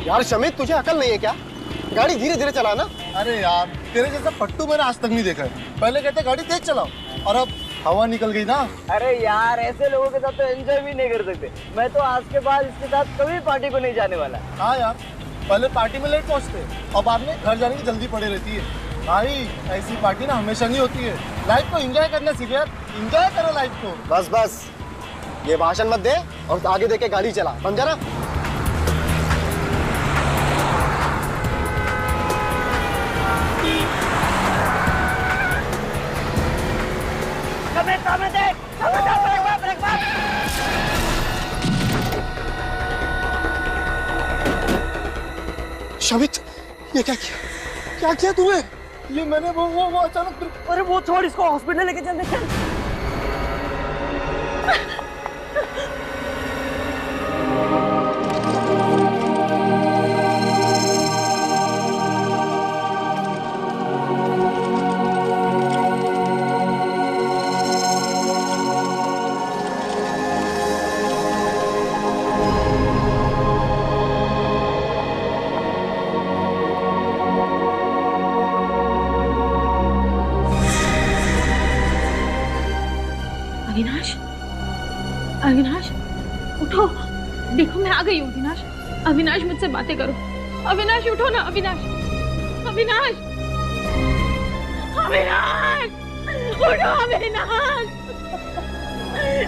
यार शमित, तुझे अकल नहीं है क्या? गाड़ी धीरे धीरे चलाना। अरे यार, तेरे जैसा पट्टू मैंने आज तक नहीं देखा है। पहले कहते गाड़ी तेज चलाओ और अब हवा निकल गई ना। अरे यार, ऐसे लोगों के साथ तो एंजॉय भी नहीं कर सकते। मैं तो आज के बाद इसके साथ कभी पार्टी को नहीं जाने वाला। हाँ यार, पहले पार्टी में लेट पहुंचते और बाद में घर जाने की जल्दी पड़ी रहती है। भाई ऐसी पार्टी ना हमेशा नहीं होती है। लाइफ को एंजॉय करना सीखे यार, एंजॉय करो लाइफ को। बस बस, ये भाषण मत दे और आगे देके गाड़ी चला, समझा ना? शमित, ये क्या किया? क्या किया तूने? ये मैंने वो अचानक। अरे वो छोड़, इसको हॉस्पिटल लेके चलते। चल अविनाश, अविनाश उठो, देखो मैं आ गई हूँ। अविनाश, अविनाश मुझसे बातें करो। अविनाश उठो ना, अविनाश, अविनाश, अविनाश उठो, अविनाश,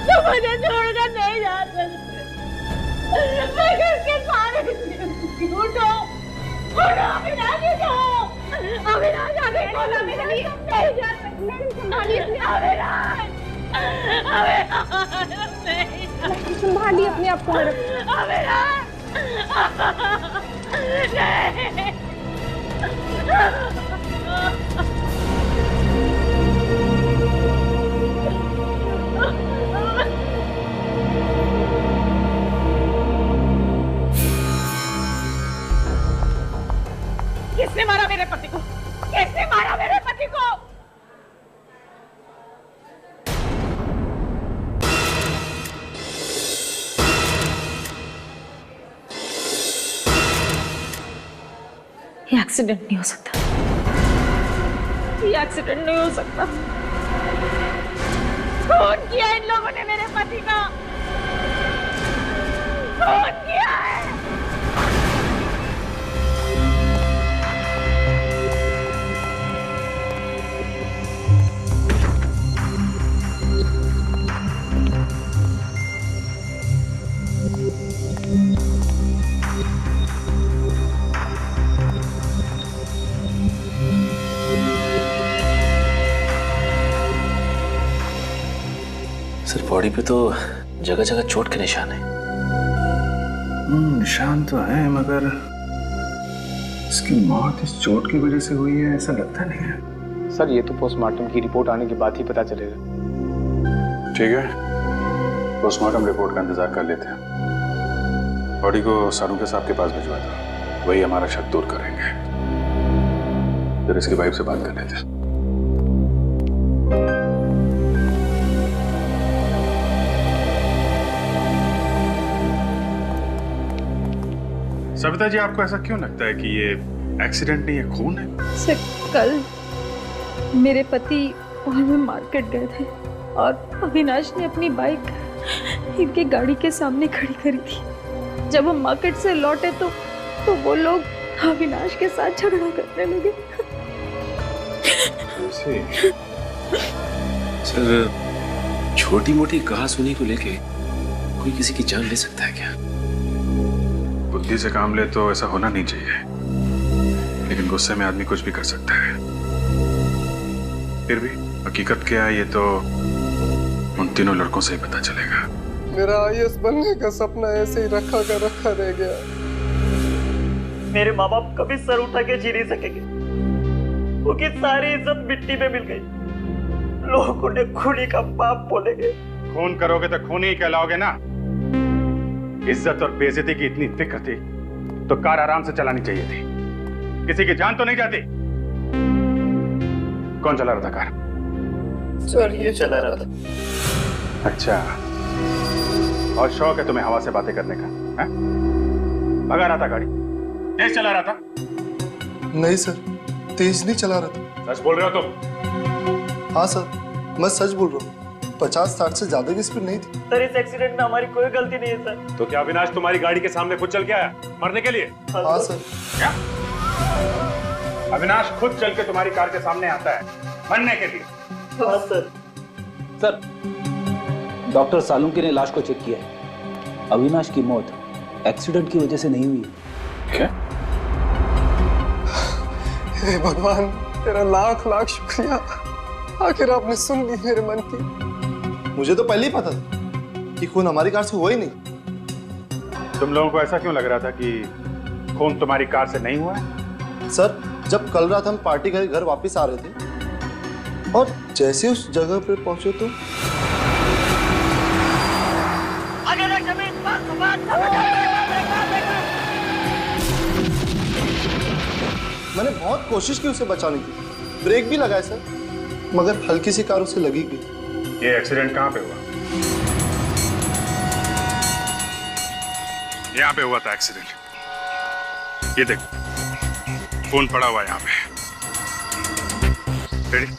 तुम मुझे छोड़कर नहीं जा सकते। मैं किसके सहारे जीऊंगी? उठो, उठो अविनाश, उठो। अविनाश आगे खोलो, अविनाश नहीं जा सकते। अविनाश, संभालिए अपने आप को। किसने मारा मेरे पति को? किसने मारा मेरे पति को? ये एक्सीडेंट नहीं हो सकता, ये एक्सीडेंट नहीं हो सकता। कौन किया इन लोगों ने मेरे पति का? कौन किया है? सिर्फ बॉडी पे तो जगह जगह चोट के निशान है। निशान तो है, मगर इसकी मौत इस चोट की वजह से हुई है ऐसा लगता नहीं है। सर, ये तो पोस्टमार्टम की रिपोर्ट आने के बाद ही पता चलेगा। ठीक है, पोस्टमार्टम रिपोर्ट का इंतजार कर लेते हैं। बॉडी को सारू साहब के पास भिजवा दो, वही हमारा शक दूर करेंगे। फिर इसकी वाइफ से बात कर लेते हैं। सविता जी, आपको ऐसा क्यों लगता है कि ये एक्सीडेंट नहीं है, खून है? सर, कल मेरे पति और मैं मार्केट गए थे और अविनाश ने अपनी बाइक इनकी गाड़ी के सामने खड़ी करी थी। जब हम मार्केट से लौटे तो वो लोग अविनाश के साथ झगड़ा करने लगे। सर, छोटी मोटी कहासुनी को लेके कोई किसी की जान ले सकता है क्या? बुद्धि से काम ले तो ऐसा होना नहीं चाहिए, लेकिन गुस्से में आदमी कुछ भी कर सकता है। फिर भी हकीकत क्या है ये तो उन तीनों लड़कों से ही पता चलेगा। मेरा आईएएस बनने का सपना ऐसे ही रखा रह गया। मेरे माँ बाप कभी सर उठा के जी नहीं सकेंगे। उनकी सारी इज्जत मिट्टी में मिल गई। लोग उन्हें खूनी का बाप बोलेंगे। खून करोगे तो खूनी ही कहलाओगे ना। इज्जत और बेइज्जती की इतनी फिक्र थी तो कार आराम से चलानी चाहिए थी, किसी की जान तो नहीं जाती। कौन चला रहा था कार? सर, ये चला रहा था। अच्छा, और शौक है तुम्हें हवा से बातें करने का, हैं? भगा रहा था गाड़ी, तेज चला रहा था? नहीं सर, तेज नहीं चला रहा था। सच बोल रहे हो तुम? हाँ सर, मैं सच बोल रहा हूँ। 50-60 से ज्यादा की स्पीड नहीं थी। सर इस एक्सीडेंट में हमारी कोई गलती नहीं है सर। तो क्या अविनाश तुम्हारी गाड़ी के सामने खुद चल के आया मरने के लिए? हाँ सर। क्या? अविनाश खुद चल के तुम्हारी कार के सामने आता है मरने के लिए? हाँ सर। सर, डॉक्टर सालुंके ने लाश को चेक किया है। अविनाश की मौत एक्सीडेंट की वजह से नहीं हुई है। क्या? हे भगवान, तेरा लाख लाख शुक्रिया। आखिर आपने सुन ली मेरे मन की। मुझे तो पहले ही पता था कि खून हमारी कार से हुआ ही नहीं। तुम लोगों को ऐसा क्यों लग रहा था कि खून तुम्हारी कार से नहीं हुआ है? सर, जब कल रात हम पार्टी करके घर वापस आ रहे थे और जैसे उस जगह पर पहुंचे तो मैंने बहुत कोशिश की उसे बचाने की, ब्रेक भी लगाए सर, मगर हल्की सी कार उसे लगी गई। ये एक्सीडेंट कहाँ पे हुआ? यहाँ पे हुआ था एक्सीडेंट। ये देखो खून पड़ा हुआ है यहाँ पे। रेडी?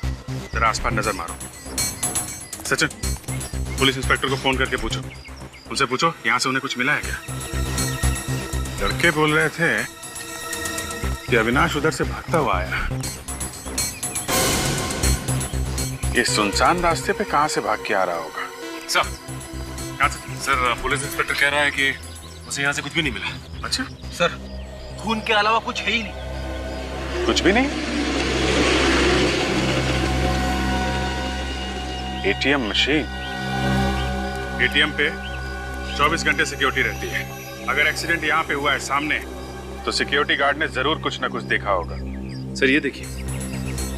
जरा आसपास नजर मारो। सचिन, पुलिस इंस्पेक्टर को फोन करके पूछो, उनसे पूछो यहाँ से उन्हें कुछ मिला है क्या? लड़के बोल रहे थे कि अविनाश उधर से भागता हुआ आया। इस सुनसान रास्ते पे कहां से भाग के आ रहा होगा? सर, यहाँ से सर पुलिस इंस्पेक्टर कह रहा है कि उसे यहाँ से कुछ भी नहीं मिला। अच्छा सर, खून के अलावा कुछ है ही नहीं। कुछ भी नहीं? एटीएम मशीन, एटीएम पे 24 घंटे सिक्योरिटी रहती है। अगर एक्सीडेंट यहाँ पे हुआ है सामने, तो सिक्योरिटी गार्ड ने जरूर कुछ ना कुछ देखा होगा। सर ये देखिए,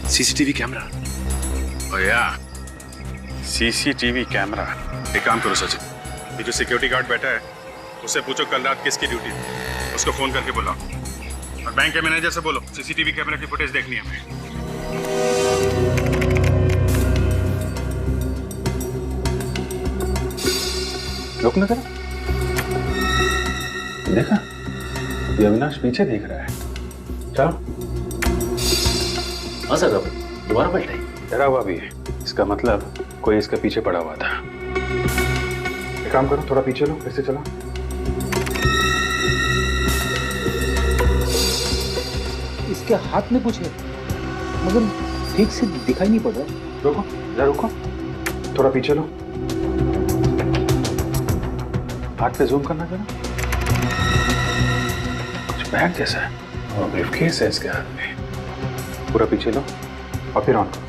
सीसीटीवी कैमरा। भैया, सीसीटीवी कैमरा। एक काम करो सचिन, ये जो सिक्योरिटी गार्ड बैठा है उससे पूछो कल रात किसकी ड्यूटी थी, उसको फोन करके बुलाओ। और बैंक के मैनेजर से बोलो सीसीटीवी कैमरा की फुटेज देखनी है हमें। रुक ना जरा, देखा ये अविनाश पीछे देख रहा है। चलो। हाँ सर, अब दोबारा पलटाई। डरा हुआ भी है, इसका मतलब कोई इसके पीछे पड़ा हुआ था। एक काम करो, थोड़ा पीछे लो, फिर से चलो। इसके हाथ में कुछ है, मगर ठीक से दिखाई नहीं पड़ रहा। रुको, जरा रुको, थोड़ा पीछे लो। हाथ पे जूम करना जरा। कुछ बैग जैसा है और ब्रीफकेस है इसके हाथ में। पूरा पीछे लो और फिर ऑन करो।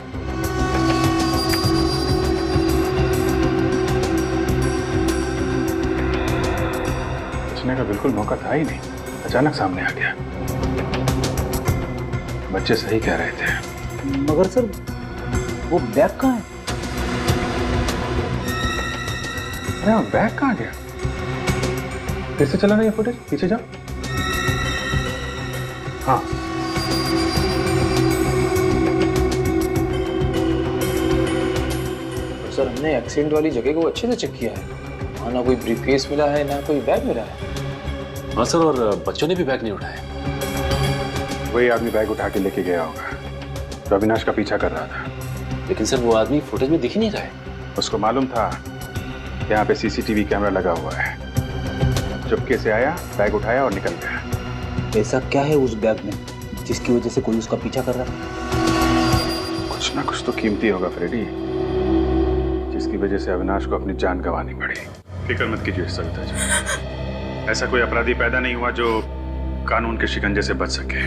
बचने का बिल्कुल मौका था ही नहीं, अचानक सामने आ गया। बच्चे सही कह रहे थे। मगर सर, वो बैग कहाँ है? अरे बैग कहाँ गया? फिर से चला ना ये फुटेज, पीछे जाओ। हाँ, सर हमने एक्सीडेंट वाली जगह को अच्छे से चेक किया है, वहाँ ना कोई ब्रीफकेस मिला है ना कोई बैग मिला है। हाँ सर, और बच्चों ने भी बैग नहीं उठाया। वही आदमी बैग उठा के लेके गया होगा तो अविनाश का पीछा कर रहा था। लेकिन सर वो आदमी फुटेज में दिख ही नहीं रहा है। उसको मालूम था यहाँ पे सीसीटीवी कैमरा लगा हुआ है। चुपके से आया, बैग उठाया और निकल गया। ऐसा क्या है उस बैग में जिसकी वजह से कोई उसका पीछा कर रहा है? कुछ ना कुछ तो कीमती होगा फ्रेडी, जिसकी वजह से अविनाश को अपनी जान गंवानी पड़ी। फिक्र मत कीजिए सविता जी, ऐसा कोई अपराधी पैदा नहीं हुआ जो कानून के शिकंजे से बच सके।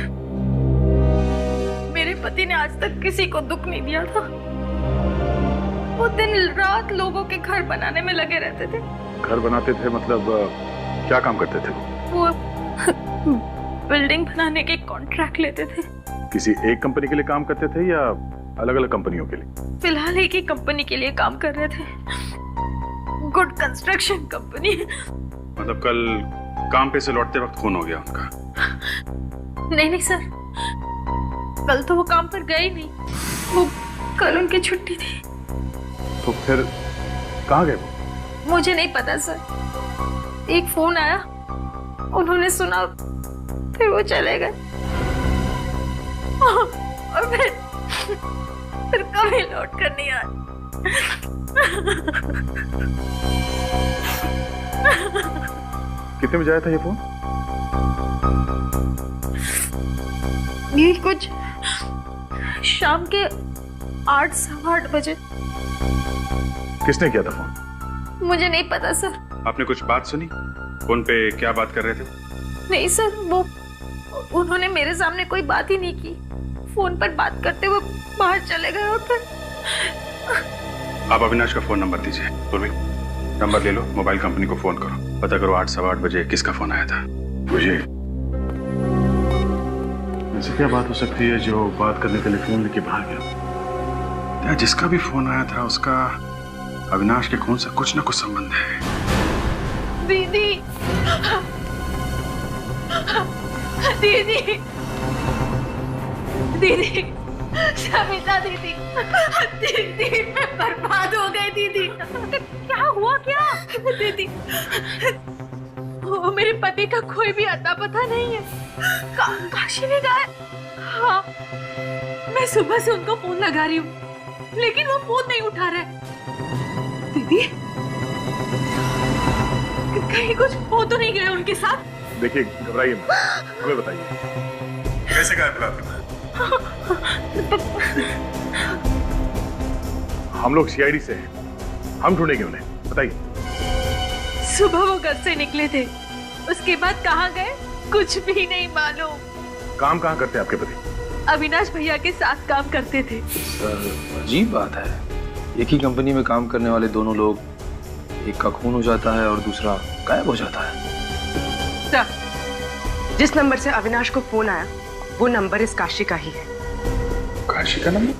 मेरे पति ने आज तक किसी को दुख नहीं दिया था। वो दिन रात लोगों के घर बनाने में लगे रहते थे। घर बनाते थे मतलब क्या काम करते थे? वो बिल्डिंग बनाने के कॉन्ट्रैक्ट लेते थे। किसी एक कंपनी के लिए काम करते थे या अलग अलग कंपनियों के लिए? फिलहाल एक ही कंपनी के लिए काम कर रहे थे, गुड कंस्ट्रक्शन कंपनी। मतलब कल काम पे से लौटते वक्त खून हो गया उनका? नहीं सर, कल तो वो काम पर गए ही नहीं। वो कल उनकी छुट्टी थी। तो फिर कहाँ गए वो? मुझे नहीं पता सर। एक फोन आया, उन्होंने सुना, फिर वो चले गए और फिर कभी लौट कर नहीं आए। कितने बजे आया था ये फोन? ये कुछ शाम के 8 सवा 8 बजे। किसने किया था फोन? मुझे नहीं पता सर। आपने कुछ बात सुनी? फोन पे क्या बात कर रहे थे? नहीं सर, वो उन्होंने मेरे सामने कोई बात ही नहीं की। फोन पर बात करते हुए बाहर चले गए और फिर। आप अविनाश का फोन नंबर दीजिए। पूर्वी, नंबर ले लो, मोबाइल कंपनी को फोन करो, पता करो 8 सवा 8 बजे किसका फोन आया था। मुझे ऐसी क्या बात हो सकती है जो बात करने के लिए फोन लेके भाग गया? क्या जिसका भी फोन आया था उसका अविनाश के खून से कुछ ना कुछ संबंध है? दीदी, दीदी, दीदी, सविता दीदी, दीदी मैं बर्बाद हो गई दीदी। क्या हुआ क्या? दीदी, वो मेरे पति का कोई भी अता पता नहीं है। काशी में गए। हाँ, मैं सुबह से उनको फोन लगा रही हूँ, लेकिन वो फोन नहीं उठा रहे। दीदी, कहीं कुछ हो तो नहीं गया उनके साथ? देखिए, घबराइए मत, हमें बताइए कैसे गायब रहा? हम लोग सीआईडी से हैं, हम ढूंढेंगे उन्हें, बताइए। सुबह वो घर से निकले थे, उसके बाद कहाँ गए कुछ भी नहीं मालूम। काम कहाँ करते हैं आपके पति? अविनाश भैया के साथ काम करते थे। सर अजीब बात है, एक ही कंपनी में काम करने वाले दोनों लोग, एक का खून हो जाता है और दूसरा गायब हो जाता है। सर, जिस नंबर से अविनाश को फोन आया वो नंबर इस काशी का ही है। काशी का नंबर?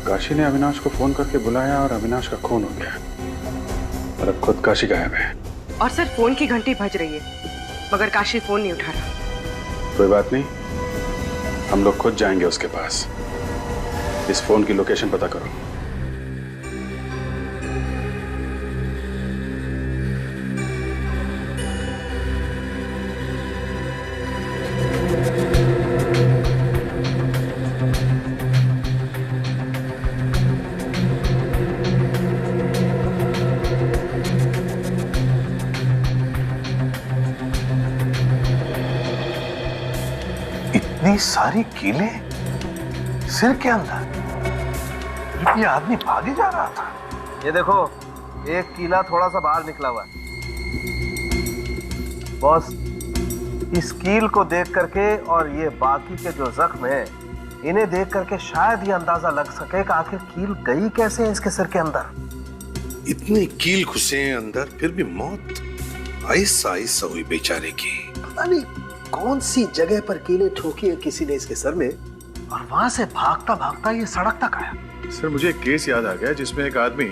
काशी ने अविनाश को फोन करके बुलाया और अविनाश का खून हो गया और अब खुद काशी गायब है। और सर फोन की घंटी बज रही है मगर काशी फोन नहीं उठा रहा। कोई बात नहीं, हम लोग खुद जाएंगे उसके पास। इस फोन की लोकेशन पता करो। इतनी सारी कीले सिर के अंदर, ये आदमी भागे जा रहा था। ये देखो, एक कीला थोड़ा सा बाहर निकला हुआ है। बॉस, इस कील को देख करके और ये बाकी के जो जख्म हैं, इन्हें देख करके शायद ये अंदाजा लग सके कि आखिर कील गई कैसे है इसके सिर के अंदर। इतने कील घुसे हैं अंदर, फिर भी मौत आहिस्ता आहिस्ता हुई बेचारे की। पता नहीं कौन सी जगह पर कीलें ठोकी है किसी ने इसके सर में, और वहां से भागता भागता ये सड़क तक आया। सर, मुझे एक केस याद आ गया जिसमें एक आदमी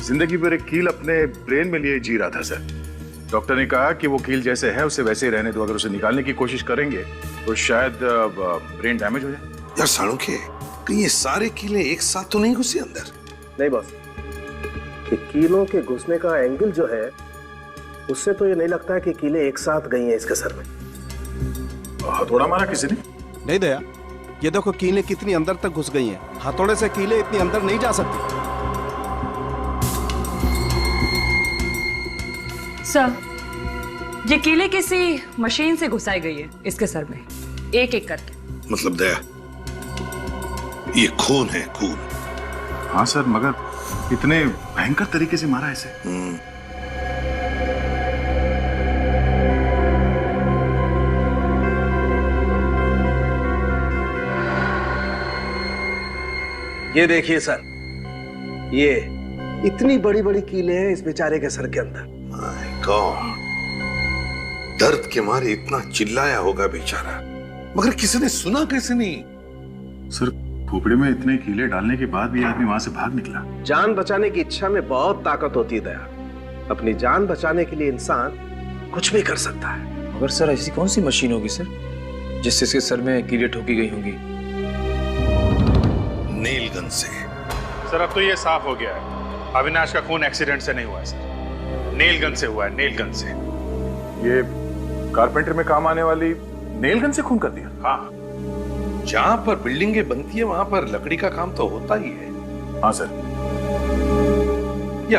जिंदगी भर एक कील अपने ब्रेन में लिए जी रहा था। सर, डॉक्टर ने कहा कि वो कील जैसे है उसे वैसे ही रहने दो, अगर उसे निकालने की कोशिश करेंगे तो शायद ब्रेन डैमेज हो जाए। यार साणुखे, कहीं ये सारे कीले एक साथ तो नहीं घुसे अंदर? नहीं बॉस, कि कीलों के घुसने का एंगल जो है उससे तो ये नहीं लगता है कि कीले एक साथ गई हैं इसके सर में। हथौड़ा मारा किसी ने? नहीं दया, ये देखो कीलें कितनी अंदर तक घुस गई हैं। हथौड़े से कीलें इतनी अंदर नहीं जा सकती। सर, ये कीले किसी मशीन से घुसाई गई है इसके सर में, एक एक करके। मतलब दया, ये खून है, खून। हाँ सर, मगर इतने भयंकर तरीके से मारा इसे। ये देखिए सर, ये इतनी बड़ी बड़ी कीलें हैं इस बेचारे के सर के अंदर। माय गॉड, दर्द के मारे इतना चिल्लाया होगा बेचारा, मगर किसी ने सुना कैसे नहीं? सर, खोपड़ी में इतने कीले डालने के बाद भी आदमी वहां से भाग निकला। जान बचाने की इच्छा में बहुत ताकत होती है दया। अपनी जान बचाने के लिए इंसान कुछ भी कर सकता है। मगर सर, ऐसी कौन सी मशीन होगी सर जिससे इसके सर में कीलें ठोकी गई होंगी? नेल गन से। सर अब तो ये साफ हो गया है, अविनाश का खून एक्सीडेंट से नहीं हुआ है सर, नेल गन से हुआ है, नेल गन से। ये कारपेंटर में काम आने वाली नेल गन से खून कर दिया? हाँ जहां पर बिल्डिंगें बनती है वहां पर लकड़ी का काम तो होता ही है। हाँ सर। ये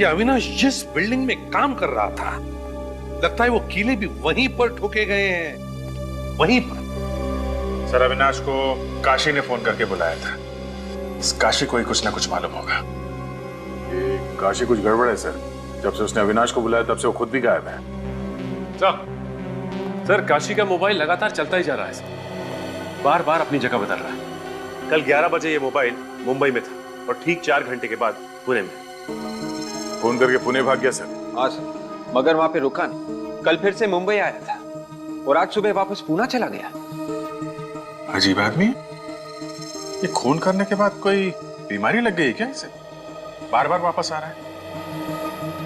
अविनाश जिस बिल्डिंग में काम कर रहा था, लगता है वो कीले भी वहीं पर ठोके गए हैं, वहीं पर। सर अविनाश को काशी ने फोन करके बुलाया था, इस काशी को ही कुछ ना कुछ मालूम होगा। ये काशी कुछ गड़बड़ है सर, जब से उसने अविनाश को बुलाया तब से वो खुद भी गायब है। सर काशी का मोबाइल लगातार चलता ही जा रहा है सर, बार बार अपनी जगह बदल रहा है। कल 11 बजे ये मोबाइल मुंबई में था और ठीक 4 घंटे के बाद पुणे में। फोन करके पुणे भाग गया सर? हाँ सर, मगर वहां पे रुका नहीं, कल फिर से मुंबई आया था और आज सुबह वापस पुणे चला गया। अजीब आदमी, ये खून करने के बाद कोई बीमारी लग गई क्या इसे? बार बार वापस आ रहा है।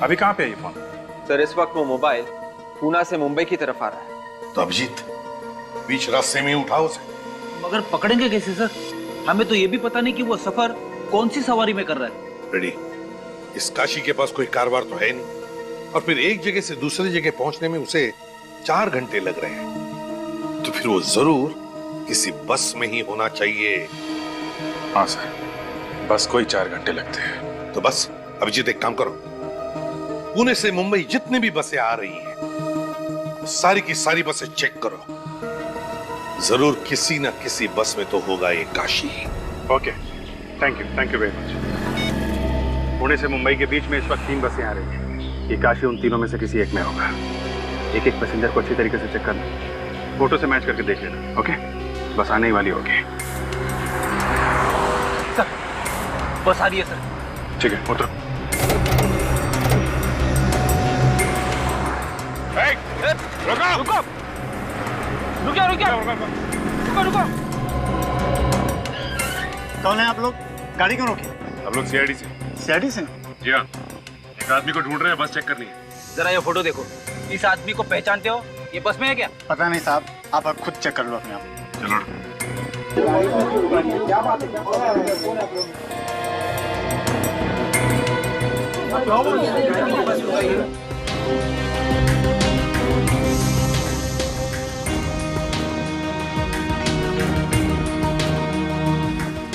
अभी कहाँ पे है ये फोन? सर इस वक्त वो मोबाइल पुणे से मुंबई की तरफ आ रहा है। तो अभिजीत बीच रास्ते में उठाओ उसे। मगर पकड़ेंगे कैसे सर? हमें तो ये भी पता नहीं कि वो सफर कौन सी सवारी में कर रहा है। रेडी, इस काशी के पास कोई कारवार तो है नहीं, और फिर एक जगह से दूसरी जगह पहुंचने में उसे 4 घंटे लग रहे हैं, तो फिर वो जरूर किसी बस में ही होना चाहिए। हाँ सर, बस को ही 4 घंटे लगते हैं। तो बस अभिजीत एक काम करो, पुणे से मुंबई जितनी भी बसें आ रही हैं सारी की सारी बसें चेक करो, जरूर किसी ना किसी बस में तो होगा ये Kashi. Okay, thank you very much. Pune से मुंबई के बीच में इस वक्त 3 बसें आ रही हैं, ये काशी उन तीनों में से किसी एक में होगा। एक एक पैसेंजर को अच्छी तरीके से चेक करना, फोटो से मैच करके देख लेना। ओके, बस आने ही वाली होगी। सर बस आ रही है सर। ठीक है, उतरो। रुको। कौन है आप लोग? गाड़ी क्यों रोकी? हम लोग सीआईडी से। सीआईडी से? जी हाँ, एक आदमी को ढूंढ रहे हैं, बस चेक करनी है। जरा ये फोटो देखो, इस आदमी को पहचानते हो? ये बस में है क्या? पता नहीं साहब, आप खुद चेक कर लो अपने आप। चलो। क्या बात है?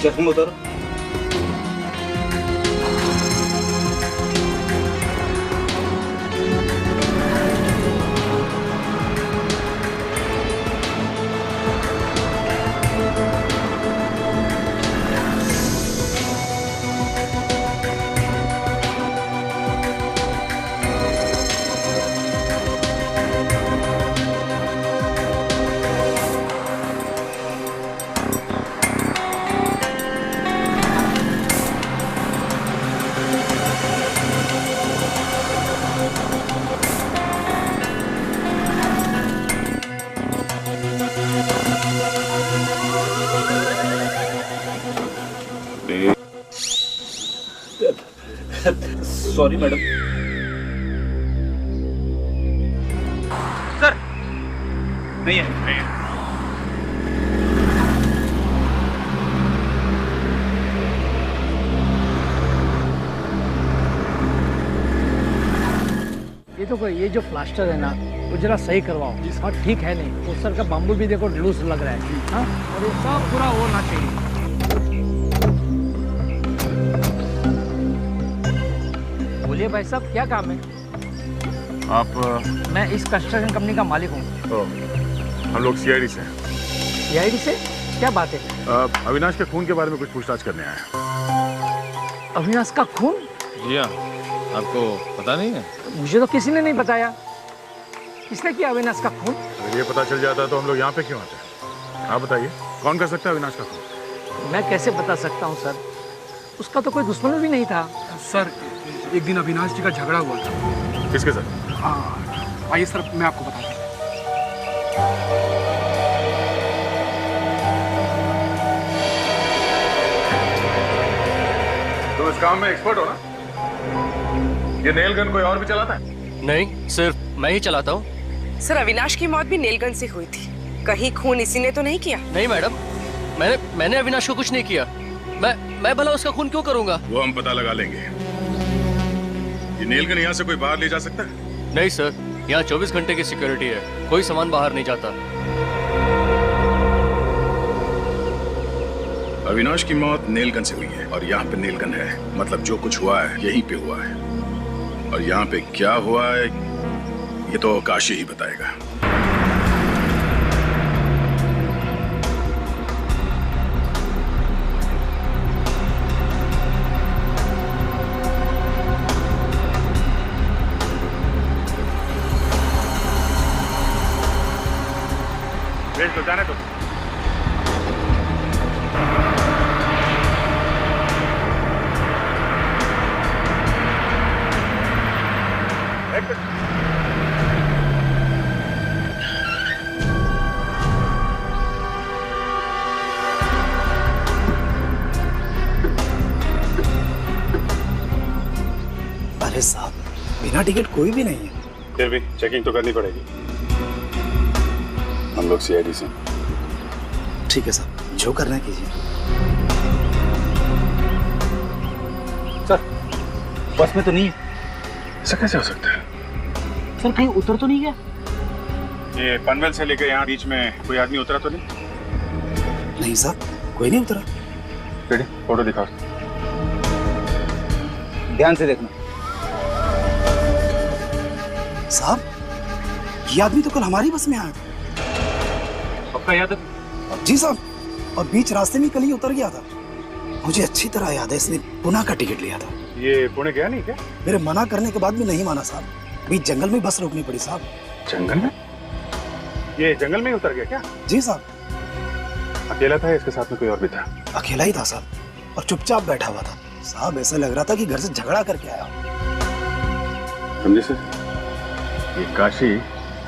जख्म उधर। Sorry madam. सर नहीं है। ये जो प्लास्टर है ना वो जरा सही करवाओ, और ठीक है नहीं वो सर का बाम्बू भी देखो लूज लग रहा है। हाँ, और ये सब पूरा होना चाहिए। बोलिए भाई साहब, क्या काम है? आप? मैं इस कंस्ट्रक्शन कंपनी का मालिक हूँ। हम लोग सीआईडी से। सीआईडी से? क्या बात है? अविनाश के खून के बारे में कुछ पूछताछ करने आए हैं। अविनाश का खून? जी हाँ, आपको पता नहीं है? मुझे तो किसी ने नहीं बताया। किसने किया अविनाश का खून? अगर ये पता चल जाता तो हम लोग यहाँ पे क्यों आते? आप बताइए, कौन कर सकता है अविनाश का खून? मैं कैसे बता सकता हूँ सर, उसका तो कोई दुश्मन भी नहीं था। सर एक दिन अविनाश जी का झगड़ा हुआ था। किसके साथ? आइए सर, मैं आपको बताता हूँ। तुम इस काम में एक्सपर्ट हो ना? ये नेल गन कोई और भी चलाता है? नहीं, सिर्फ मैं ही चलाता हूँ। सर अविनाश की मौत भी नेल गन से हुई थी, कहीं खून इसी ने तो नहीं किया? नहीं मैडम, मैंने अविनाश को कुछ नहीं किया। मैं भला उसका खून क्यों करूंगा? वो हम पता लगा लेंगे। ये नेलगन यहाँ से कोई बाहर ले जा सकता है? नहीं सर, यहाँ 24 घंटे की सिक्योरिटी है, कोई सामान बाहर नहीं जाता। अविनाश की मौत नेलगन से हुई है और यहाँ पे नेलगन है, मतलब जो कुछ हुआ है यहीं पे हुआ है। और यहाँ पे क्या हुआ है ये तो काशी ही बताएगा। भेज दो, जाने दो। अरे साहब, बिना टिकट कोई भी नहीं है। फिर भी चेकिंग तो करनी पड़ेगी। हम लोग सीआईडी से। ठीक है साहब, जो करना है कीजिए। सर, बस में तो नहीं है। ऐसा कैसे हो सकता है? सर, कहीं उतर तो नहीं गया? ये पनवेल से लेकर यहाँ बीच में कोई आदमी उतरा तो नहीं? नहीं साहब, कोई नहीं उतरा। रेडी, फोटो दिखाओ। ध्यान से देखना। साहब, ये आदमी तो कल हमारी बस में आया था। पक्का याद है? जी साहब, और बीच रास्ते में कल ही उतर गया था। मुझे अच्छी तरह याद है, इसने पुणे का टिकट लिया था। ये पुणे गया नहीं क्या? मेरे मना करने के बाद भी नहीं माना साहब। बीच जंगल में बस रोकनी पड़ी साहब। जंगल में? ये जंगल में ही उतर गया क्या? जी साहब। अकेला था या इसके साथ में कोई और भी था? अकेला ही था साहब, और चुपचाप बैठा हुआ था साहब। ऐसा लग रहा था कि घर से झगड़ा करके आया। समझे सर, ये काशी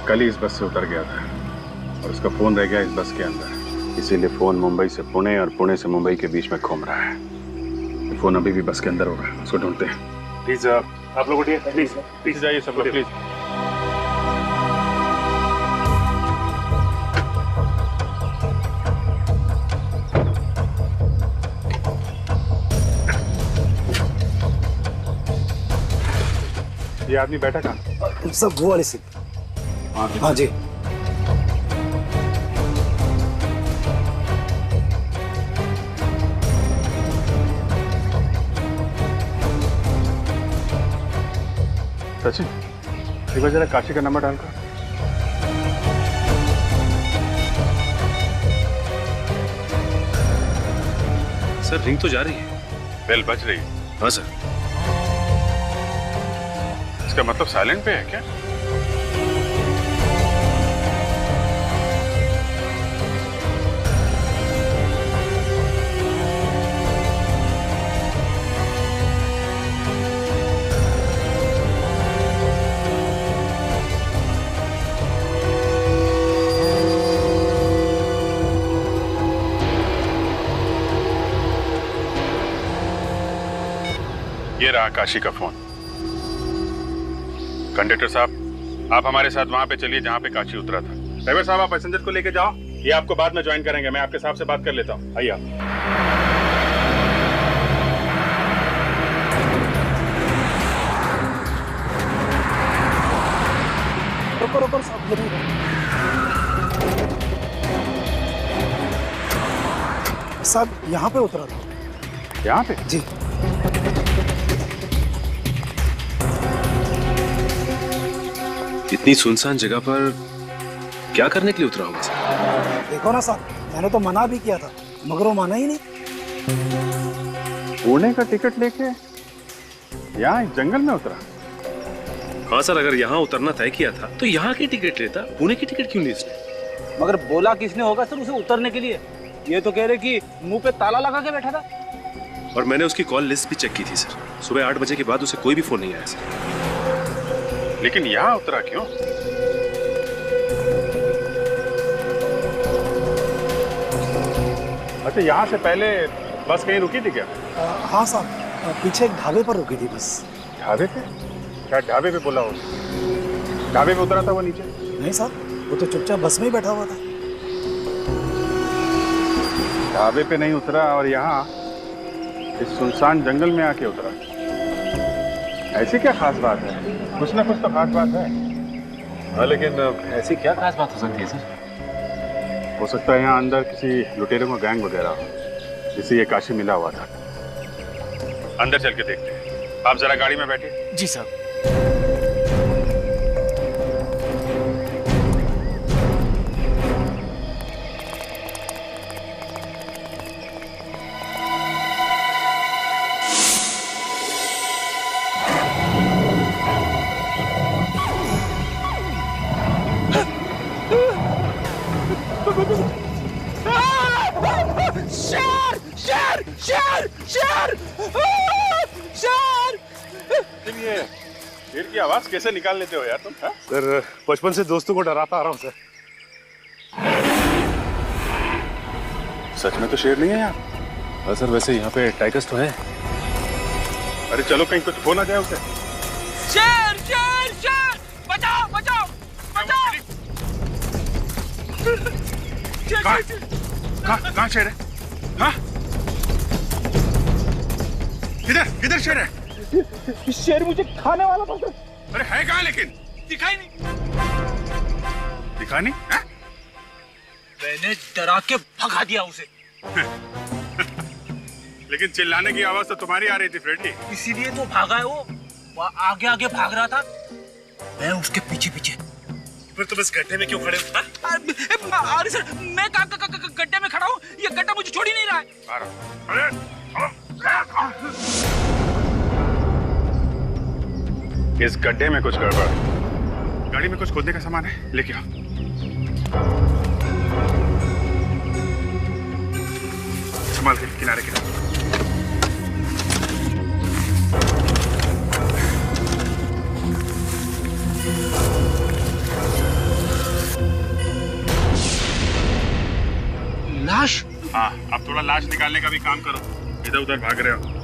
कल ही इस बस से उतर गया था और उसका फोन रह गया इस बस के अंदर। इसीलिए फोन मुंबई से पुणे और पुणे से मुंबई के बीच में घूम रहा है। फोन अभी भी बस के अंदर होगा, उसको ढूंढते हैं। प्लीज आप लोग उठिए, प्लीज पीछे जाइए सब लोग, प्लीज। ये आदमी बैठा कहाँ? सब वो वाली सीट। हाँ जी। सचिन, एक बार जरा काशी का नंबर डालकर। सर, रिंग तो जा रही है। बेल बज रही है। हाँ सर। इसका मतलब साइलेंट पे है क्या? ये रहा काशी का फोन। कंडक्टर साहब, आप हमारे साथ वहां पे चलिए जहां पे काशी उतरा था। ड्राइवर साहब, आप पैसेंजर को लेके जाओ, ये आपको बाद में ज्वाइन करेंगे। मैं आपके साहब से बात कर लेता हूँ, आइए आप। रुको रुको साहब, साहब यहाँ पे उतरा था। यहाँ पे? जी। इतनी सुनसान जगह पर क्या करने के लिए उतरा होगा सर? देखो ना साहब, मैंने तो मना भी किया था मगर वो माना ही नहीं। पुणे का टिकट लेके यहाँ जंगल में उतरा? हाँ सर, अगर यहाँ उतरना तय किया था तो यहाँ की टिकट लेता, पुणे की टिकट क्यों ली इसने? मगर बोला किसने होगा सर उसे उतरने के लिए? ये तो कह रहे कि मुंह पे ताला लगा के बैठा था। और मैंने उसकी कॉल लिस्ट भी चेक की थी सर। सुबह 8 बजे के बाद उसे कोई भी फोन नहीं आया सर। लेकिन यहाँ उतरा क्यों? अच्छा, यहाँ से पहले बस कहीं रुकी थी क्या? हाँ साहब, पीछे एक ढाबे पर रुकी थी बस। ढाबे पे? क्या ढाबे पे बोला हो? ढाबे पे उतरा था वो नीचे? नहीं साहब, वो तो चुपचाप बस में ही बैठा हुआ था। ढाबे पे नहीं उतरा और यहाँ इस सुनसान जंगल में आके उतरा। ऐसी क्या खास बात है? कुछ ना कुछ तो खास बात है। हाँ, लेकिन ऐसी क्या खास बात हो सकती है सर? हो सकता है यहाँ अंदर किसी लुटेरों का गैंग वगैरह हो, जिससे ये काशी मिला हुआ था। अंदर चल के देखते हैं। आप जरा गाड़ी में बैठिए। जी साहब। शेर शेर शेर शेर शेर। ये शेर की आवाज कैसे निकाल लेते हो यार तुम? सर बचपन से दोस्तों को डराता आ रहा हूँ सर। सच में तो शेर नहीं है यहाँ? हाँ सर, वैसे यहाँ पे टाइगर्स तो है। अरे चलो कहीं कुछ हो ना जाए उसे। शेर शेर शेर, बचाओ बचाओ बचाओ। कहाँ शेर है? हाँ? किधर शेर है? शेर मुझे खाने वाला था सर। अरे है कहाँ लेकिन? दिखाई नहीं। दिखा नहीं? है? मैंने डरा के भगा दिया उसे। लेकिन चिल्लाने की आवाज तो तुम्हारी आ रही थी फ्रेंडली। इसीलिए तो भागा है वो आगे आगे भाग रहा था, मैं उसके पीछे पीछे। फिर तुम इस गड्ढे में क्यों खड़े हो? अरे सर, मैं गड्ढे में खड़ा हूँ, ये गड्ढा मुझे छोड़ ही नहीं रहा है। इस गड्ढे में कुछ गड़बड़। गाड़ी में कुछ खोदने का सामान है, लेके आओ। संभाल के किनारे किनारे। लाश? हाँ, अब थोड़ा लाश निकालने का भी काम करो। इधर उधर भाग रहे हो।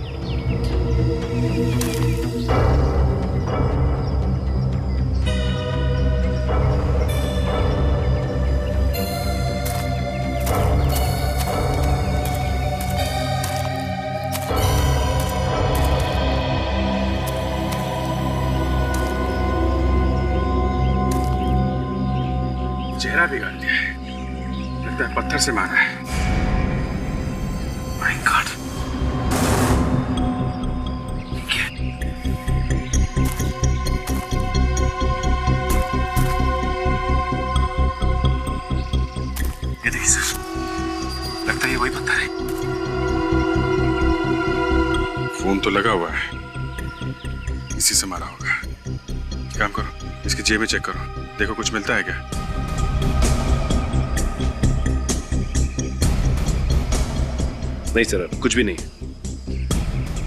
चेहरा बिगाड़ दिया है, लगता है पत्थर से मारा है। My God. ये देखिए सर, लगता है ये वही पत्थर है। फोन तो लगा हुआ है, इसी से मारा होगा। काम करो, इसकी जेब में चेक करो, देखो कुछ मिलता है क्या। नहीं सर, कुछ भी नहीं।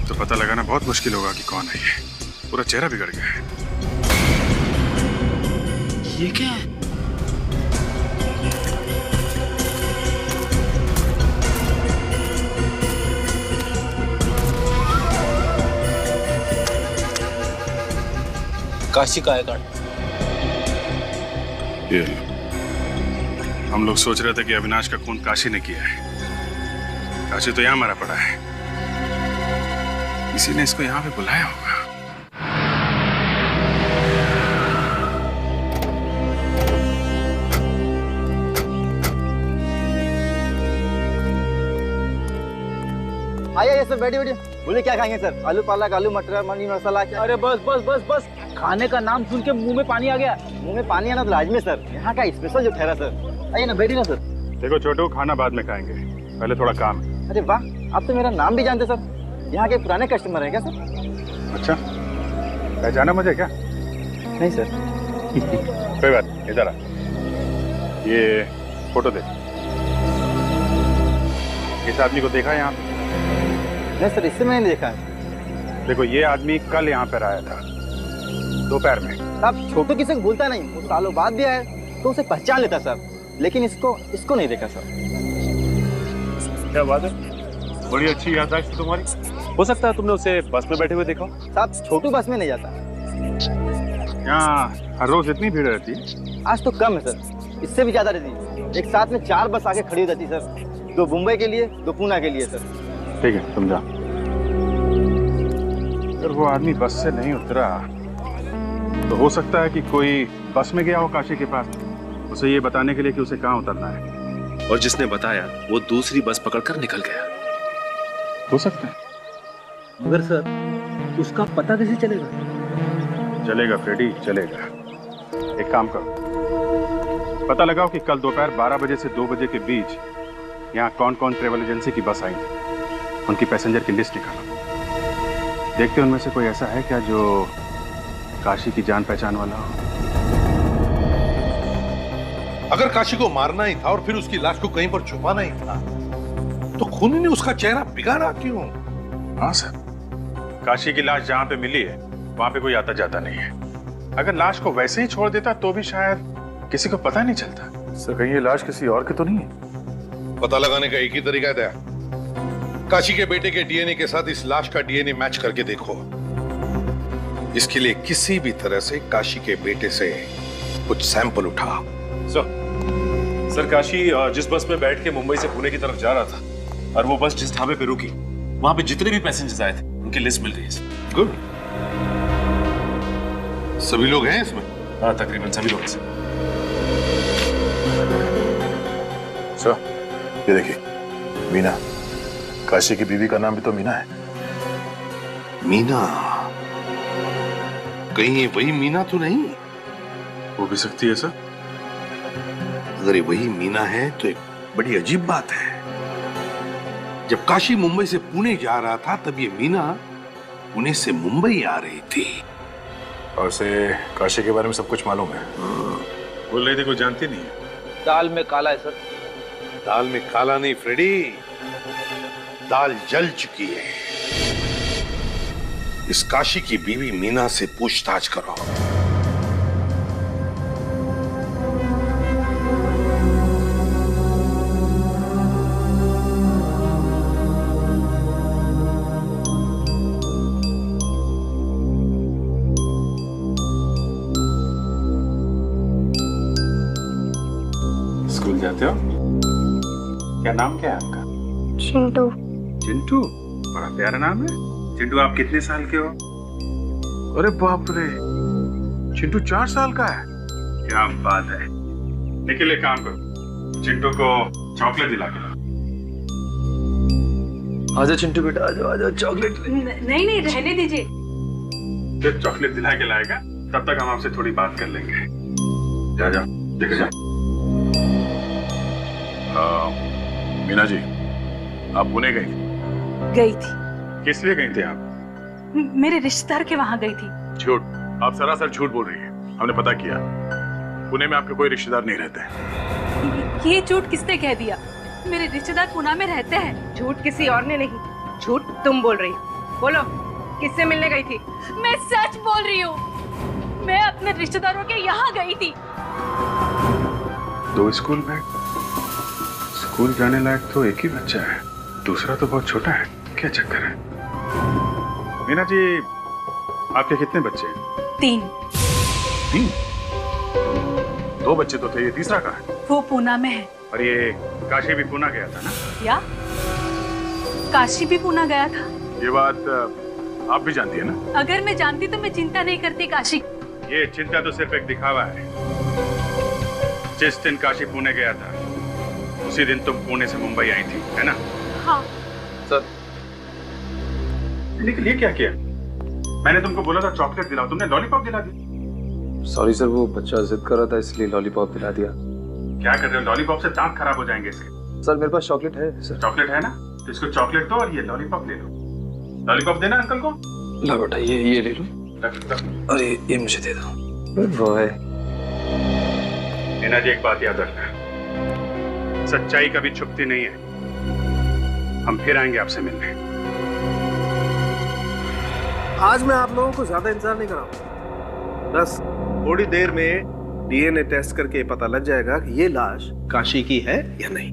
तो पता लगाना बहुत मुश्किल होगा कि कौन है ये। पूरा चेहरा बिगड़ गया है। ये क्या है? काशी का है कार्ड। ये हम लोग सोच रहे थे कि अविनाश का खून काशी ने किया है। काशी तो यहाँ मरा पड़ा है, किसी ने इसको यहाँ पे बुलाया होगा। आइए सर, बैठिए बैठिए। बोले क्या खाएंगे सर? आलू पालक, आलू मटर, मनी मसाला क्या? अरे बस बस बस बस, खाने का नाम सुन के मुंह में पानी आ गया। मुंह में पानी आना तो लाजमी सर, यहाँ का स्पेशल जो ठहरा सर। आइए ना, बैठिए ना सर। देखो छोटू, खाना बाद में खाएंगे, पहले थोड़ा काम है। अरे वाह, आप तो मेरा नाम भी जानते सर। यहाँ के पुराने कस्टमर हैं क्या सर? अच्छा, पहचाना मुझे क्या? नहीं सर। कोई बात, इधर आ। ये फोटो दे। इस आदमी को देखा यहाँ? नहीं सर, इससे मैंने देखा है। देखो, ये आदमी कल यहाँ पर आया था दोपहर में। आप छोटू किसी को भूलता नहीं, वो सालों बाद भी आया तो उसे पहचान लेता सर, लेकिन इसको नहीं देखा सर। क्या बात है, बड़ी अच्छी याददाश्त है तुम्हारी। हो सकता है तुमने उसे बस में बैठे हुए देखा। साहब, छोटू बस में नहीं जाता। यहाँ हर रोज इतनी भीड़ रहती है? आज तो कम है सर, इससे भी ज्यादा रहती है। एक साथ में 4 बस आके खड़ी हो जाती सर, 2 मुंबई के लिए, 2 पूना के लिए सर। ठीक है, तुम जाओ। अगर वो आदमी बस से नहीं उतरा तो हो सकता है कि कोई बस में गया हो काशी के पास, उसे ये बताने के लिए कि उसे कहाँ उतरना है। और जिसने बताया वो दूसरी बस पकड़कर निकल गया। हो सकता है। मगर सर उसका पता कैसे चलेगा? चलेगा फ्रेडी, चलेगा। एक काम करो, पता लगाओ कि कल दोपहर 12 बजे से 2 बजे के बीच यहाँ कौन कौन ट्रेवल एजेंसी की बस आई थी, उनकी पैसेंजर की लिस्ट निकालो। देखते उनमें से कोई ऐसा है क्या जो काशी की जान पहचान वाला हो। अगर काशी को मारना ही था और फिर उसकी लाश को कहीं पर छुपाना ही था, तो खूनी ने उसका चेहरा बिगाड़ा क्यों? हाँ सर, काशी की लाश जहाँ पे मिली है वहां पे कोई आता जाता नहीं है। अगर लाश को वैसे ही छोड़ देता तो भी शायद किसी को पता नहीं चलता। सर कहीं ये लाश किसी और की तो नहीं है? पता लगाने का एक ही तरीका था, काशी के बेटे के डीएनए के साथ इस लाश का डीएनए मैच करके देखो। इसके लिए किसी भी तरह से काशी के बेटे से कुछ सैंपल उठा। सर काशी जिस बस में बैठ के मुंबई से पुणे की तरफ जा रहा था और वो बस जिस ढाबे पे रुकी वहां पे जितने भी पैसेंजर्स आए थे उनकी लिस्ट मिल रही है। गुड, सभी लोग हैं इसमें? हाँ तकरीबन सभी लोग हैं। सर ये देखिए, मीना, काशी की बीवी का नाम भी तो मीना है। मीना? कहीं ये वही मीना तो नहीं? हो भी सकती है सर। अगर ये वही मीना है तो एक बड़ी अजीब बात है। जब काशी मुंबई से पुणे जा रहा था तब ये मीना पुणे से मुंबई आ रही थी। और से काशी के बारे में सब कुछ मालूम है। बोल रही थी कोई जानती नहीं है। दाल में काला है सर। दाल में काला नहीं फ्रेडी, दाल जल चुकी है। इस काशी की बीवी मीना से पूछताछ करो। स्कूल जाते हो? क्या नाम क्या है आपका? चिंटू। चिंटू? बड़ा प्यारा नाम है। चिंटू आप कितने साल के हो? अरे बाप रे, चिंटू 4 साल का है। क्या बात है। निखिल एक काम करो, चिंटू को चॉकलेट दिला के लाओ। आजा चिंटू बेटा, आजा आजा, चॉकलेट। नहीं नहीं रहने दीजिए। जब चॉकलेट दिला के लाएगा तब तक हम आपसे थोड़ी बात कर लेंगे। जा जा, देखो जा। मीना जी, आप पुणे गई? गई थी। किस लिए गई थे आप? मेरे रिश्तेदार के वहां गई थी। झूठ, आप सरासर झूठ बोल रही हैं। हमने पता किया, पुणे में आपके कोई रिश्तेदार नहीं रहते। ये झूठ किसने कह दिया? मेरे रिश्तेदार पुणे में रहते हैं। झूठ किसी और ने नहीं, झूठ तुम बोल रही हो। बोलो, किससे मिलने गई थी? मैं सच बोल रही हूँ। मैं अपने रिश्तेदारों के यहाँ गई थी। 2 स्कूल बैग? स्कूल जाने लायक तो एक ही बच्चा है, दूसरा तो बहुत छोटा है। क्या चक्कर है? मीना जी, आपके कितने बच्चे हैं? 3। 3? 2 बच्चे तो थे, ये तीसरा कहाँ है? वो पुणे में है। और ये काशी भी पुणे गया था ना? क्या? काशी भी पुणे गया था? ये बात आप भी जानती है ना? अगर मैं जानती तो मैं चिंता नहीं करती काशी। ये चिंता तो सिर्फ एक दिखावा है। जिस दिन काशी पुणे गया था उसी दिन तुम पुणे से मुंबई आई थी, है ना? हाँ सर। लेकिन ये क्या किया? मैंने तुमको बोला था चॉकलेट दिलाओ, तुमने लॉलीपॉप दिला दी। सॉरी सर, वो बच्चा जिद कर रहा था इसलिए लॉलीपॉप दिला दिया। क्या कर रहे हो? लॉलीपॉप से दांत खराब हो जाएंगे इसके। सर मेरे पास चॉकलेट है सर। चॉकलेट है ना, तो इसको चॉकलेट दो और ये लॉलीपॉप ले लो। लॉलीपॉप देना अंकल को। ला बेटा, ये ले लो। अरे ये मुझे दे दो। मीना जी, एक बात याद रखना, सच्चाई कभी छुपती नहीं है। हम फिर आएंगे आपसे मिलने। आज मैं आप लोगों को ज्यादा इंतजार नहीं कराऊंगा। बस थोड़ी देर में डीएनए टेस्ट करके पता लग जाएगा कि ये लाश काशी की है या नहीं।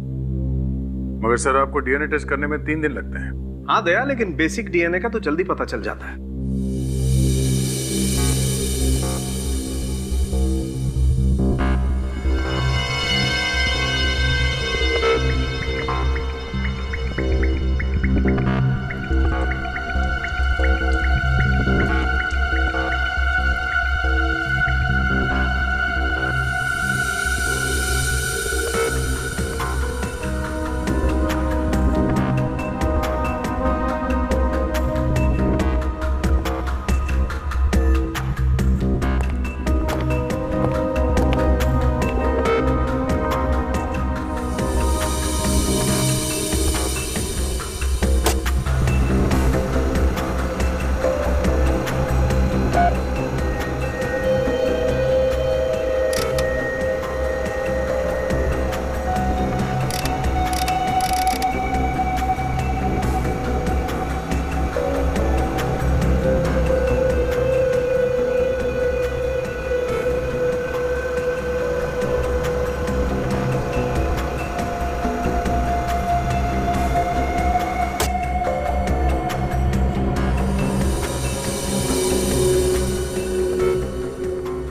मगर सर, आपको डीएनए टेस्ट करने में 3 दिन लगते हैं। हाँ दया, लेकिन बेसिक डीएनए का तो जल्दी पता चल जाता है।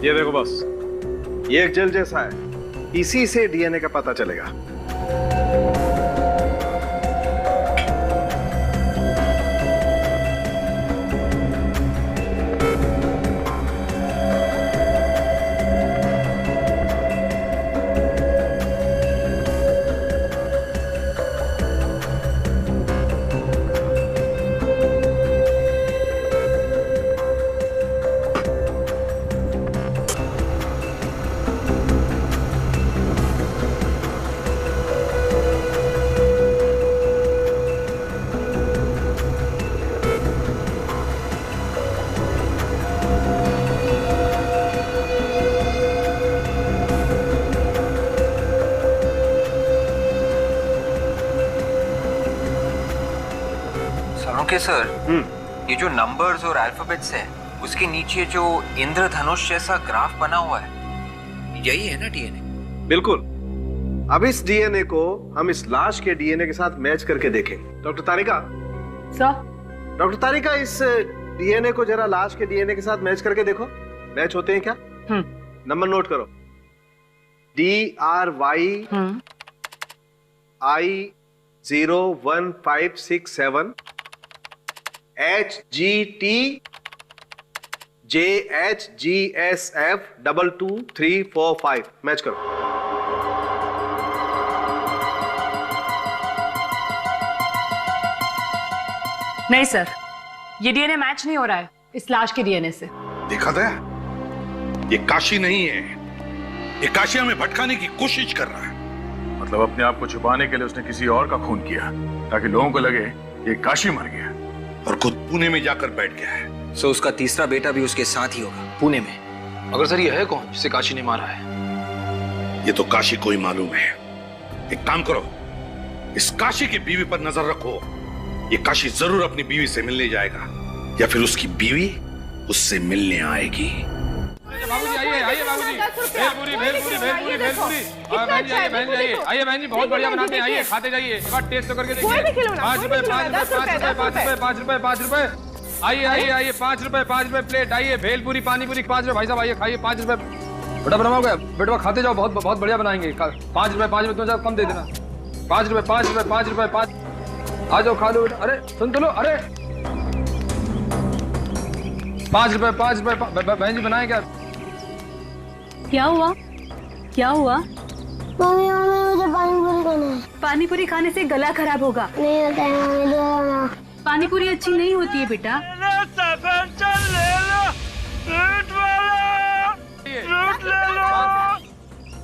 ये देखो बॉस, ये एक जेल जैसा है, इसी से डीएनए का पता चलेगा। ओके सर, ये जो नंबर्स और अल्फाबेट्स है उसके नीचे जो इंद्रधनुष जैसा ग्राफ बना हुआ है, यही है ना डीएनए? बिल्कुल। अब इस डीएनए को हम इस लाश के डीएनए के साथ मैच करके देखें। डॉक्टर तारिका सर। डॉक्टर तारिका, इस डीएनए को जरा लाश के डीएनए के साथ मैच करके देखो, मैच होते हैं क्या? नंबर नोट करो, DRY I01567 HGT JHGSF 22345 match करो। नहीं सर, ये डीएनए मैच नहीं हो रहा है इस लाश के डीएनए से। देखा था, ये काशी नहीं है, ये काशी हमें भटकाने की कोशिश कर रहा है। मतलब अपने आप को छुपाने के लिए उसने किसी और का खून किया ताकि लोगों को लगे ये काशी मर गया और खुद पुणे में जाकर बैठ गया है। सो उसका तीसरा बेटा भी उसके साथ ही होगा पुणे में। मगर सर, ये है कौन जिसे काशी ने मारा है? ये तो काशी को ही मालूम है। एक काम करो, इस काशी की बीवी पर नजर रखो। ये काशी जरूर अपनी बीवी से मिलने जाएगा या फिर उसकी बीवी उससे मिलने आएगी। बाबूजी आइए, आइए बाबूजी, भेलपुरी भेलपुरी भेलपुरी भेलपुरी। बहन जी आइए, बहन जी आइए, आइए बहन जी, बहुत बढ़िया बनाते हैं, आइए खाते जाइए, एक बार टेस्ट तो करके देखिए। 5 रुपए 5 रुपए 5 रुपए 5 रुपए 5 रुपए 5 रुपए। आइए आइए आइए, 5 रुपए प्लेट। आइए भेलपुरी पानीपुरी 5 रुपए। भाई साहब आइए, खाइए 5 रुपए। बड़ा बना हो गया बेटवा, खाते जाओ, बहुत बहुत बढ़िया बनाएंगे। 5 रुपए तुम कम दे देना। 5 रुपए 5 रुपए 5 रुपए 5। आ जाओ खा लो बेटा। अरे सुन तो लो, अरे 5 रुपए बहन जी बनाए क्या? क्या हुआ? क्या हुआ? मम्मी मुझे पानीपुरी खाना है। पानीपुरी खाने से गला खराब होगा। नहीं होता है मम्मी, दो ना। पानीपुरी अच्छी नहीं होती है बेटा।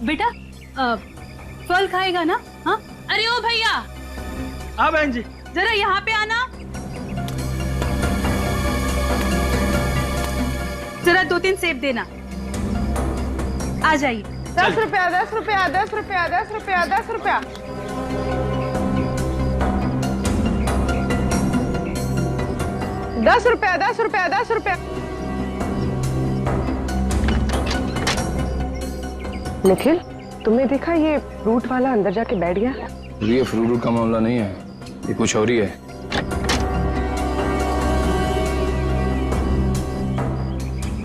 बेटा फल खाएगा ना? हाँ? अरे ओ भैया। हाँ बहन जी। जरा यहाँ पे आना। जरा 2-3 सेब देना। आ जाइए। 10 रुपया 10 रुपया 10 रुपया 10 रुपया 10 रुपया। 10 रुपया 10 रुपया 10 रुपया। निखिल, तुमने देखा ये फ्रूट वाला अंदर जाके बैठ गया? ये फ्रूट का मामला नहीं है, ये कुछ और ही है।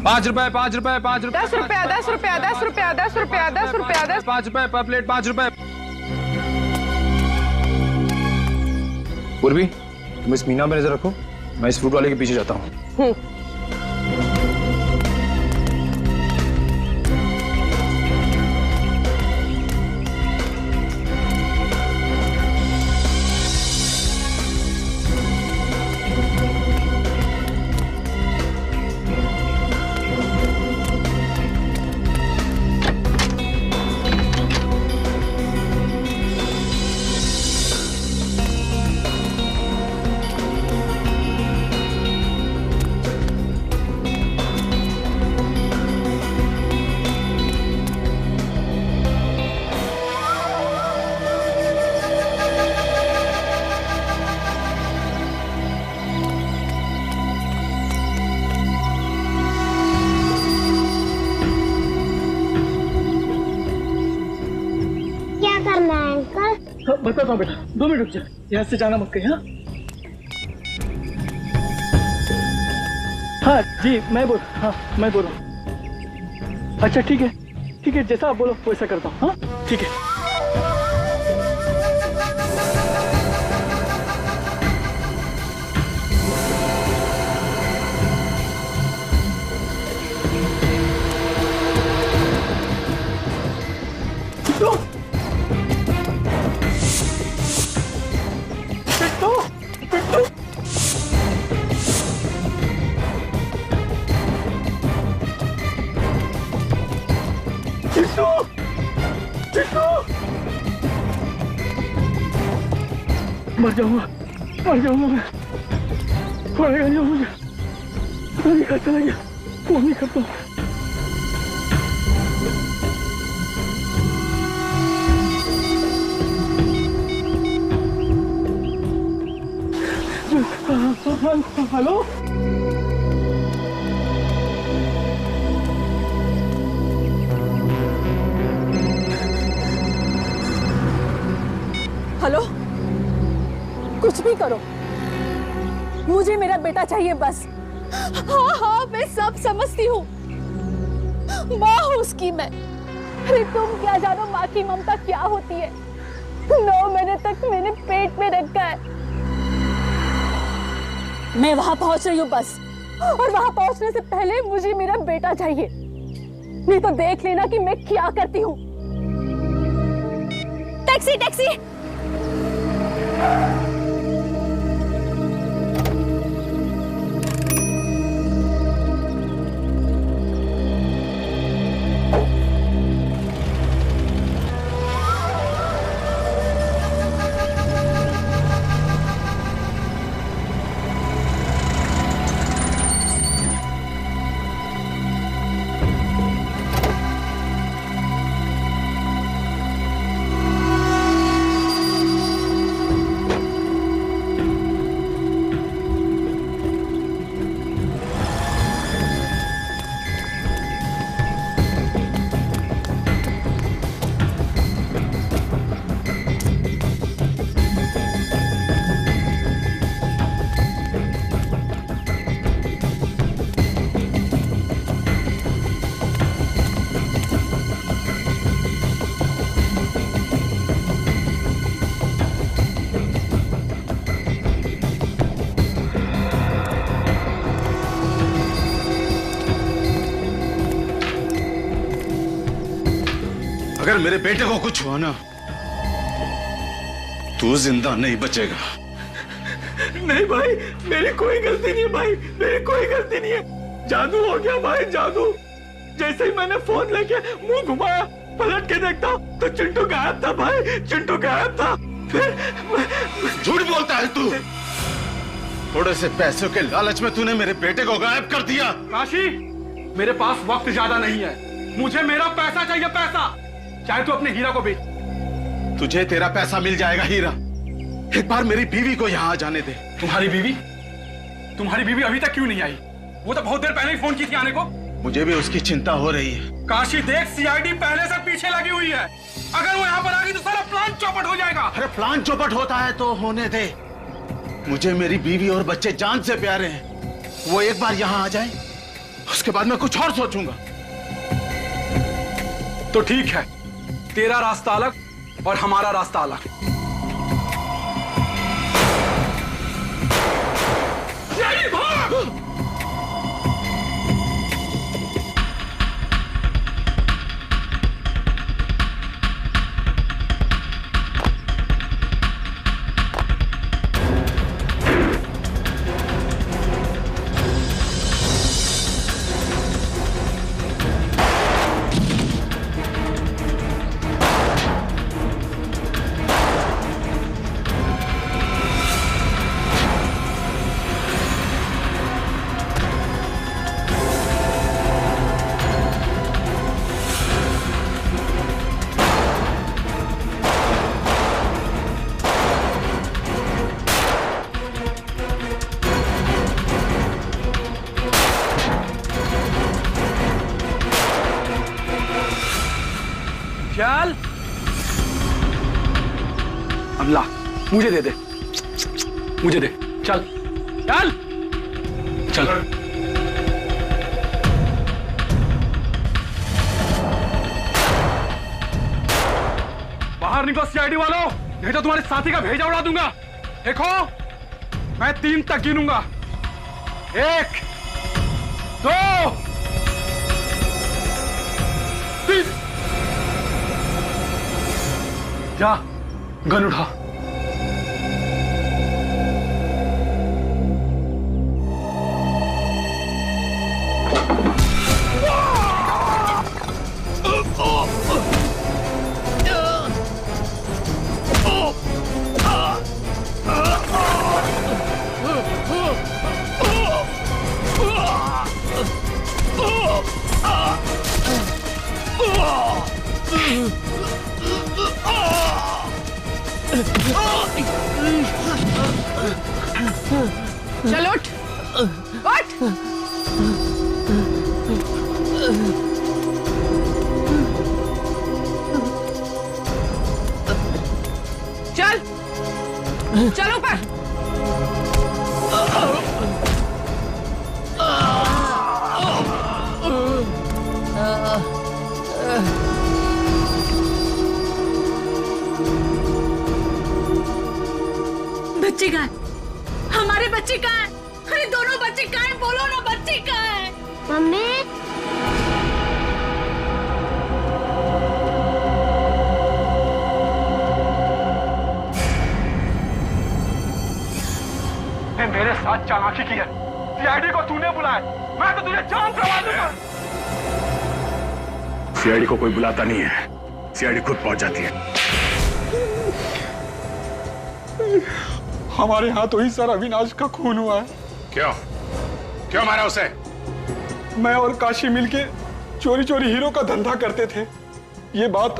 पाँच रुपए 10 रुपया 10 रुपया 10 रुपया 10 रुपया 10 रुपया 10 रुपया 10। 5 रुपए पर प्लेट 5 रुपए। पूर्वी, तुम इस मीना में नजर रखो, मैं इस फ्रूट वाले के पीछे जाता हूँ। बताता हूँ बेटा, 2 मिनट रुक जा, यहाँ से जाना मत कहीं। हाँ जी, मैं बोल रहा हूँ। अच्छा ठीक है, जैसा आप बोलो वैसा करता हूँ। हाँ ठीक है। मर जाऊंगा मैं। पड़ेगा नहीं मुझे। पता नहीं कहाँ चला गया। फोन नहीं करता हूँ। हेलो हेलो, कुछ भी करो, मुझे मेरा बेटा चाहिए बस। हाँ मैं सब समझती हूँ, माँ हूँ उसकी मैं। अरे तुम क्या जानो माँ की ममता क्या होती है। 9 महीने तक मैंने पेट में रखा है। मैं वहां पहुंच रही हूँ बस, और वहां पहुंचने से पहले मुझे मेरा बेटा चाहिए, नहीं तो देख लेना कि मैं क्या करती हूँ। Taxi taxi. अगर मेरे बेटे को कुछ हुआ ना, तू जिंदा नहीं बचेगा। नहीं भाई, मेरी कोई गलती नहीं है भाई, मेरी कोई गलती नहीं है। जादू हो गया भाई, जादू। जैसे ही मैंने फोन लेके मुंह घुमाया, पलट के देखता तो चिंटू गायब था भाई, चिंटू गायब था। फिर झूठ बोलता है तू। थोड़े से पैसों के लालच में तूने मेरे बेटे को गायब कर दिया। काशी, मेरे पास वक्त ज्यादा नहीं है, मुझे मेरा पैसा चाहिए, पैसा। चाहे तू अपने हीरा को बेच। तुझे तेरा पैसा मिल जाएगा हीरा। एक बार मेरी बीवी को यहाँ आ जाने दे। तुम्हारी बीवी? तुम्हारी बीवी अभी तक क्यों नहीं आई? वो तो बहुत देर पहले ही फोन की थी आने को। मुझे भी उसकी चिंता हो रही है। काशी देख, सीआईडी पहले से पीछे लगी हुई है। अगर वो यहाँ पर आ गई तो सारा प्लान चौपट हो जाएगा। अरे प्लान चौपट होता है तो होने दे। मुझे मेरी बीवी और बच्चे जान से प्यारे हैं। वो एक बार यहाँ आ जाए, उसके बाद मैं कुछ और सोचूंगा। तो ठीक है, तेरा रास्ता अलग और हमारा रास्ता अलग। चल अमला, मुझे दे दे, मुझे दे। चल चल चल। निकलो सीआईडी वालों, नहीं तो तुम्हारे साथी का भेजा उड़ा दूंगा। देखो, मैं 3 तक गिनूंगा। 1 2 3। जा, गन उठा। चल उठ, उठ। चल, चल ऊपर। बच्चे कहाँ है? हमारे बच्चे कहाँ है? अरे दोनों बच्चे कहाँ है? बोलो ना, बच्चे कहाँ है? मम्मी, मेरे साथ चालाकी की है। सीआईडी को तूने बुलाया, मैं तो तुझे जान से मार दूंगा। सीआईडी को कोई बुलाता नहीं है, सीआईडी खुद पहुंच जाती है। हमारे यहाँ तो ही सर अविनाश का खून हुआ है। क्यों? क्यों मारा उसे? मैं और काशी मिलके चोरी चोरी हीरो का धंधा करते थे। ये बात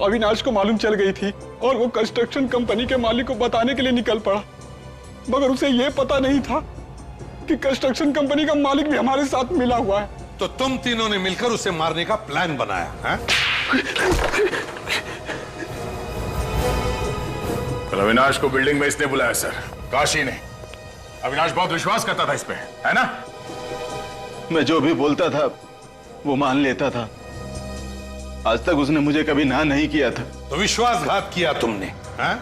अविनाश को मालूम चल गई थी और वो कंस्ट्रक्शन कंपनी के मालिक को बताने के लिए निकल पड़ा, मगर उसे ये पता नहीं था कि कंस्ट्रक्शन कंपनी का मालिक भी हमारे साथ मिला हुआ है। तो तुम तीनों ने मिलकर उसे मारने का प्लान बनाया है? अविनाश को बिल्डिंग में इसने बुलाया सर, काशी ने। अविनाश बहुत विश्वास करता था इस पे, है ना? मैं जो भी बोलता था वो मान लेता था। आज तक उसने मुझे कभी ना नहीं किया था। तो विश्वासघात किया तुमने, है?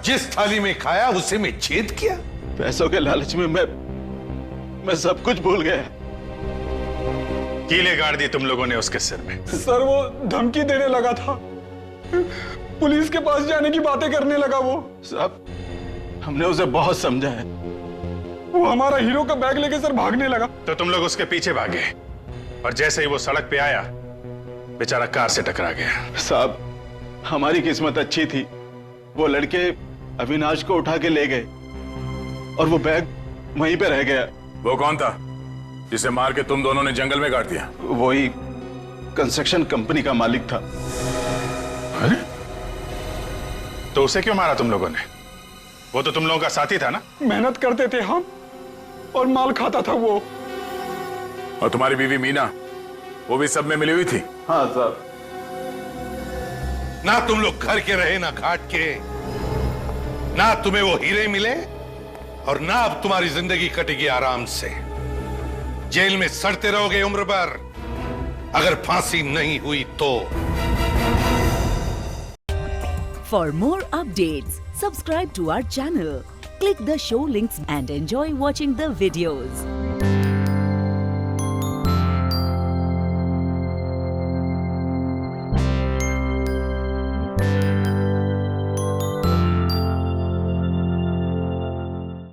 जिस थाली में खाया उसी में छेद किया। पैसों के लालच में मैं सब कुछ भूल गया। कीले गाड़ दी तुम लोगों ने उसके सिर में। सर वो धमकी देने लगा था, पुलिस के पास जाने की बातें करने लगा। वो साहब, हमने उसे बहुत समझाया। वो हमारा हीरो का बैग लेके सर भागने लगा। तो तुम लोग उसके पीछे भागे और जैसे ही वो सड़क पे आया बेचारा कार से टकरा गया। साहब, हमारी किस्मत अच्छी थी, वो लड़के अविनाश को उठा के ले गए और वो बैग वहीं पे रह गया। वो कौन था जिसे मार के तुम दोनों ने जंगल में गाड़ दिया? वही कंस्ट्रक्शन कंपनी का मालिक था। अरे तो उसे क्यों मारा तुम लोगों ने? वो तो तुम लोगों का साथी था ना? मेहनत करते थे हम और माल खाता था वो। और तुम्हारी बीवी मीना, वो भी सब में मिली हुई थी? हाँ साहब। ना तुम लोग घर के रहे ना घाट के, ना तुम्हें वो हीरे मिले और ना अब तुम्हारी जिंदगी कटेगी आराम से। जेल में सड़ते रहोगे उम्र भर, अगर फांसी नहीं हुई तो। For more updates, subscribe to our channel, click the show links and enjoy watching the videos.